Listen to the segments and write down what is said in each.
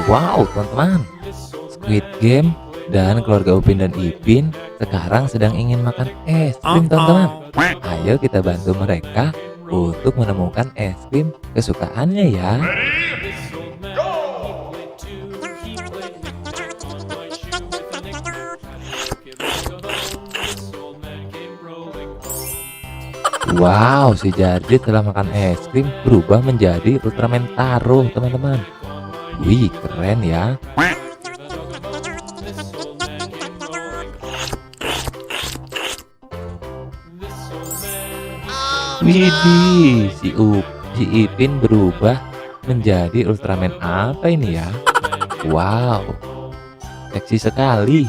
Wow, teman-teman. Squid Game dan keluarga Upin dan Ipin sekarang sedang ingin makan es krim, teman-teman. Ayo kita bantu mereka untuk menemukan es krim kesukaannya ya. Wow, si Jarjit telah makan es krim berubah menjadi Ultraman Taro, teman-teman. Wih, keren ya. Widih, si Ipin berubah menjadi Ultraman apa ini ya? Wow, seksi sekali.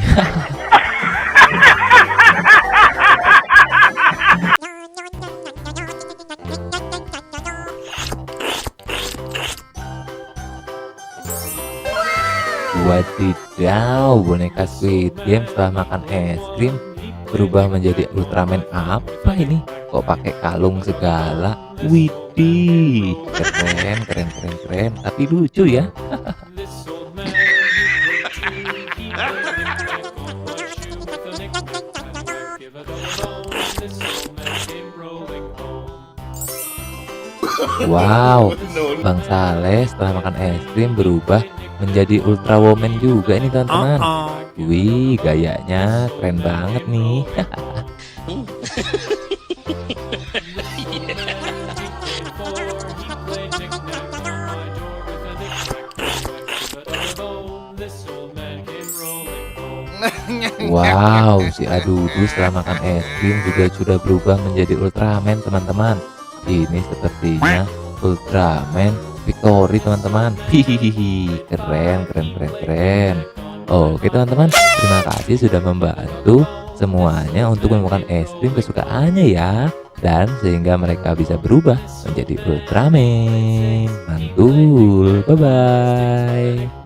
Wadidaw, boneka Squid Game setelah makan es krim berubah menjadi Ultraman apa ini? Kok pakai kalung segala? Widih, keren, tapi lucu ya. Wow, Bang Saleh setelah makan es krim berubah menjadi Ultra Woman juga ini, teman-teman. Wih, gayanya keren banget nih. Wow, si Adudu setelah makan es krim juga sudah berubah menjadi Ultraman, teman-teman. Ini sepertinya Ultraman Victory, teman-teman. Hihihi, keren. Oke, teman-teman, terima kasih sudah membantu semuanya untuk menemukan es krim kesukaannya ya, dan sehingga mereka bisa berubah menjadi Ultraman. Mantul, bye bye.